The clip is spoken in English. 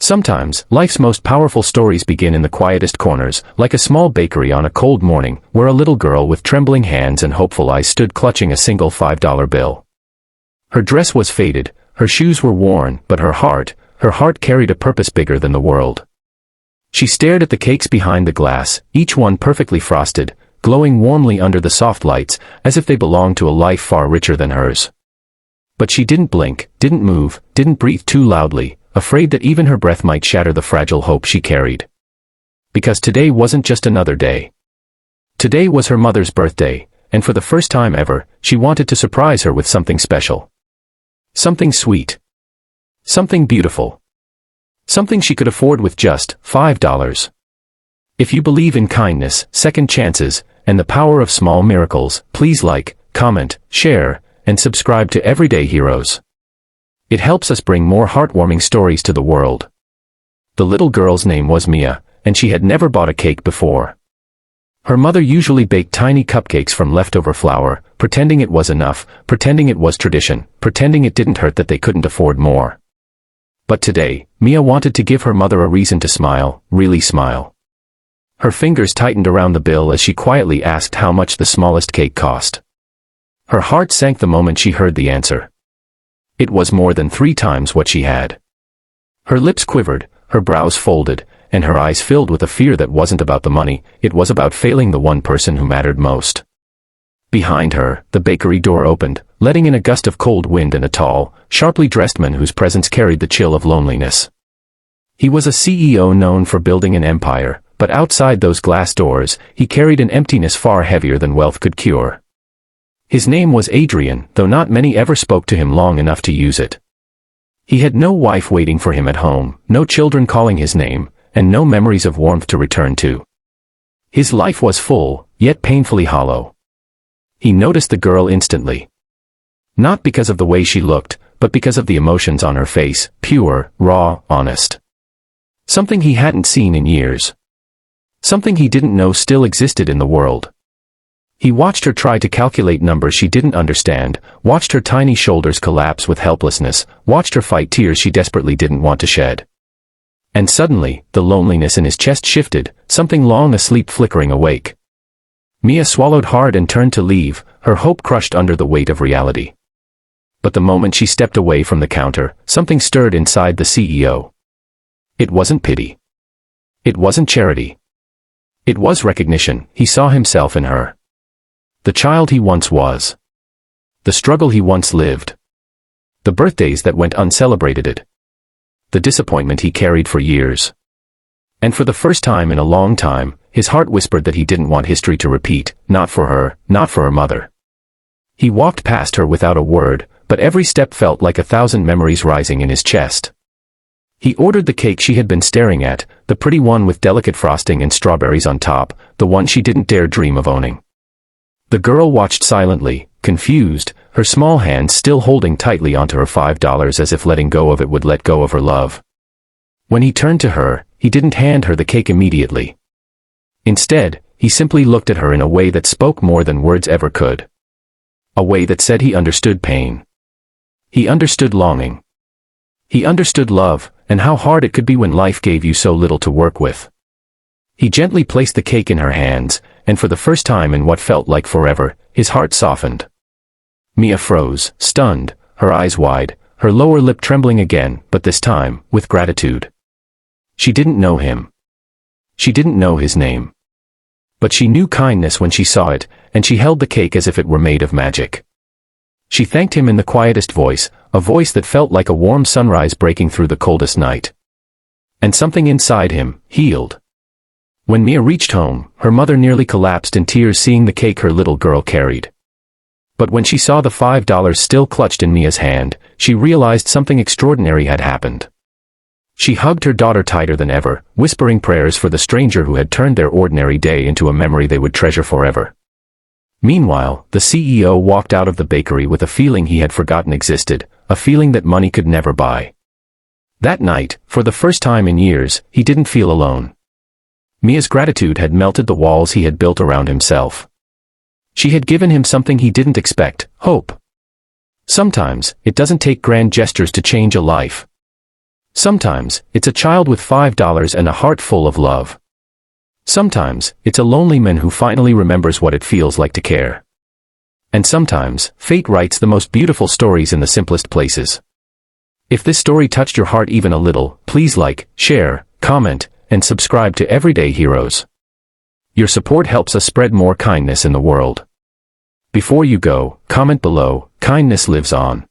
Sometimes, life's most powerful stories begin in the quietest corners, like a small bakery on a cold morning, where a little girl with trembling hands and hopeful eyes stood clutching a single $5 bill. Her dress was faded, her shoes were worn, but her heart carried a purpose bigger than the world. She stared at the cakes behind the glass, each one perfectly frosted, glowing warmly under the soft lights, as if they belonged to a life far richer than hers. But she didn't blink, didn't move, didn't breathe too loudly, afraid that even her breath might shatter the fragile hope she carried. Because today wasn't just another day. Today was her mother's birthday, and for the first time ever, she wanted to surprise her with something special. Something sweet. Something beautiful. Something she could afford with just $5. If you believe in kindness, second chances, and the power of small miracles, please like, comment, share, and subscribe to Everyday Heroes. It helps us bring more heartwarming stories to the world. The little girl's name was Mia, and she had never bought a cake before. Her mother usually baked tiny cupcakes from leftover flour, pretending it was enough, pretending it was tradition, pretending it didn't hurt that they couldn't afford more. But today, Mia wanted to give her mother a reason to smile, really smile. Her fingers tightened around the bill as she quietly asked how much the smallest cake cost. Her heart sank the moment she heard the answer. It was more than 3 times what she had. Her lips quivered, her brows folded, and her eyes filled with a fear that wasn't about the money, it was about failing the one person who mattered most. Behind her, the bakery door opened, letting in a gust of cold wind and a tall, sharply dressed man whose presence carried the chill of loneliness. He was a CEO known for building an empire, but outside those glass doors, he carried an emptiness far heavier than wealth could cure. His name was Adrian, though not many ever spoke to him long enough to use it. He had no wife waiting for him at home, no children calling his name, and no memories of warmth to return to. His life was full, yet painfully hollow. He noticed the girl instantly. Not because of the way she looked, but because of the emotions on her face, pure, raw, honest. Something he hadn't seen in years. Something he didn't know still existed in the world. He watched her try to calculate numbers she didn't understand, watched her tiny shoulders collapse with helplessness, watched her fight tears she desperately didn't want to shed. And suddenly, the loneliness in his chest shifted, something long asleep flickering awake. Mia swallowed hard and turned to leave, her hope crushed under the weight of reality. But the moment she stepped away from the counter, something stirred inside the CEO. It wasn't pity. It wasn't charity. It was recognition. He saw himself in her. The child he once was. The struggle he once lived. The birthdays that went uncelebrated. The disappointment he carried for years. And for the first time in a long time, his heart whispered that he didn't want history to repeat, not for her, not for her mother. He walked past her without a word, but every step felt like 1,000 memories rising in his chest. He ordered the cake she had been staring at, the pretty one with delicate frosting and strawberries on top, the one she didn't dare dream of owning. The girl watched silently, confused, her small hands still holding tightly onto her $5 as if letting go of it would let go of her love. When he turned to her, he didn't hand her the cake immediately. Instead, he simply looked at her in a way that spoke more than words ever could. A way that said he understood pain. He understood longing. He understood love, and how hard it could be when life gave you so little to work with. He gently placed the cake in her hands, and for the first time in what felt like forever, his heart softened. Mia froze, stunned, her eyes wide, her lower lip trembling again, but this time, with gratitude. She didn't know him. She didn't know his name. But she knew kindness when she saw it, and she held the cake as if it were made of magic. She thanked him in the quietest voice, a voice that felt like a warm sunrise breaking through the coldest night. And something inside him healed. When Mia reached home, her mother nearly collapsed in tears seeing the cake her little girl carried. But when she saw the $5 still clutched in Mia's hand, she realized something extraordinary had happened. She hugged her daughter tighter than ever, whispering prayers for the stranger who had turned their ordinary day into a memory they would treasure forever. Meanwhile, the CEO walked out of the bakery with a feeling he had forgotten existed, a feeling that money could never buy. That night, for the first time in years, he didn't feel alone. Mia's gratitude had melted the walls he had built around himself. She had given him something he didn't expect, hope. Sometimes, it doesn't take grand gestures to change a life. Sometimes, it's a child with $5 and a heart full of love. Sometimes, it's a lonely man who finally remembers what it feels like to care. And sometimes, fate writes the most beautiful stories in the simplest places. If this story touched your heart even a little, please like, share, comment, and subscribe to Everyday Heroes. Your support helps us spread more kindness in the world. Before you go, comment below, kindness lives on.